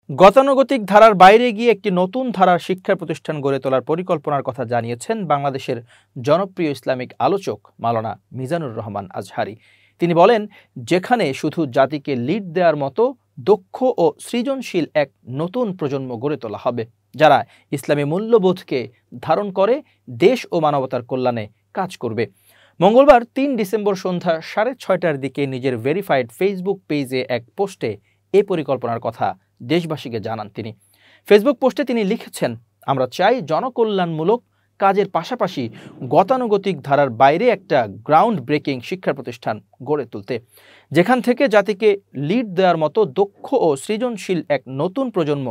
গতানুগতিক ধারার বাইরে গিয়ে একটি নতুন ধারার শিক্ষা প্রতিষ্ঠান গড়ে তোলার পরিকল্পনার কথা জানিয়েছেন বাংলাদেশের জনপ্রিয় ইসলামিক আলোচক মাওলানা মিজানুর রহমান আজহারী। তিনি বলেন, যেখানে শুধু জাতিকে লিড দেওয়ার মতো দক্ষ ও সৃজনশীল এক নতুন প্রজন্ম গড়ে তোলা হবে, যারা ইসলামী মূল্যবোধকে ধারণ করে দেশ ও মানবতার কল্যাণে কাজ করবে। মঙ্গলবার ৩ ডিসেম্বর সন্ধ্যা 6:30টার দিকে নিজের ভেরিফাইড ফেসবুক পেজে এক পোস্টে এই পরিকল্পনার কথা দেশবাসীকে জানান তিনি। ফেসবুক পোস্টে তিনি লিখেছেন, আমরা চাই জনকল্যাণমূলক কাজের পাশাপাশি গতানুগতিক ধারার বাইরে একটা গ্রাউন্ড ব্রেকিং শিক্ষা প্রতিষ্ঠান গড়ে তুলতে, যেখান থেকে জাতিকে লিড দেওয়ার মতো দক্ষ ও সৃজনশীল এক নতুন প্রজন্ম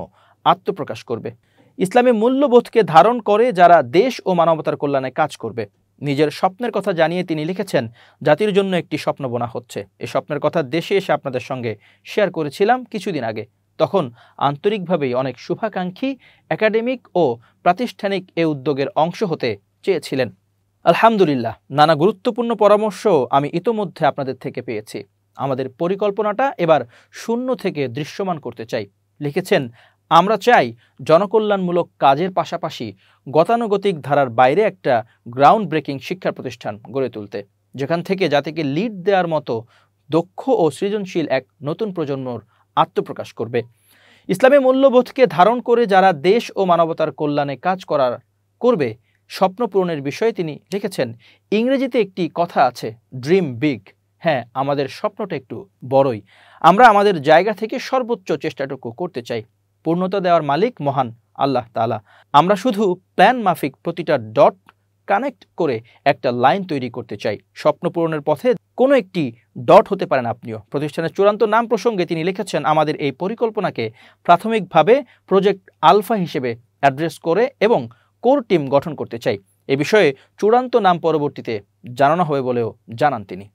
আত্মপ্রকাশ করবে, ইসলামী মূল্যবোধকে ধারণ করে যারা দেশ ও মানবতার কল্যাণে কাজ করবে। নিজের স্বপ্নের কথা জানিয়ে তিনি লিখেছেন, জাতির জন্য একটি স্বপ্ন বোনা হচ্ছে। এই স্বপ্নের কথা দেশে এসে আপনাদের সঙ্গে শেয়ার করেছিলাম কিছুদিন আগে। তখন আন্তরিকভাবেই অনেক শুভাকাঙ্ক্ষী একাডেমিক ও প্রাতিষ্ঠানিক এ উদ্যোগের অংশ হতে চেয়েছিলেন। আলহামদুলিল্লাহ, নানা গুরুত্বপূর্ণ পরামর্শ আমি ইতোমধ্যে আপনাদের থেকে পেয়েছি। আমাদের পরিকল্পনাটা এবার শূন্য থেকে দৃশ্যমান করতে চাই। লিখেছেন, আমরা চাই জনকল্যাণমূলক কাজের পাশাপাশি গতানুগতিক ধারার বাইরে একটা গ্রাউন্ড ব্রেকিং শিক্ষা প্রতিষ্ঠান গড়ে তুলতে, যেখান থেকে জাতিকে লিড দেওয়ার মতো দক্ষ ও সৃজনশীল এক নতুন প্রজন্মর আত্মপ্রকাশ করবে। ইসলামী মূল্যবোধকে ধারণ করে যারা দেশ ও মানবতার কল্যাণে কাজ করবে স্বপ্ন পূরণের বিষয়ে তিনি লিখেছেন, ইংরেজিতে একটি কথা আছে, ড্রিম বিগ। হ্যাঁ, আমাদের স্বপ্নটা একটু বড়ই। আমরা আমাদের জায়গা থেকে সর্বোচ্চ চেষ্টাটুকু করতে চাই। পূর্ণতা দেওয়ার মালিক মহান আল্লাহ তাআলা। আমরা শুধু প্ল্যান মাফিক প্রতিটা ডট কানেক্ট করে একটা লাইন তৈরি করতে চাই। স্বপ্ন পূরণের পথে কোনো একটি ডট হতে পারেন আপনিও। প্রতিষ্ঠানের চূড়ান্ত নাম প্রসঙ্গে তিনি লিখেছেন, আমাদের এই পরিকল্পনাকে প্রাথমিকভাবে প্রজেক্ট আলফা হিসেবে অ্যাড্রেস করে এবং কোর টিম গঠন করতে চাই। এ বিষয়ে চূড়ান্ত নাম পরবর্তীতে জানানো হবে বলেও জানান তিনি।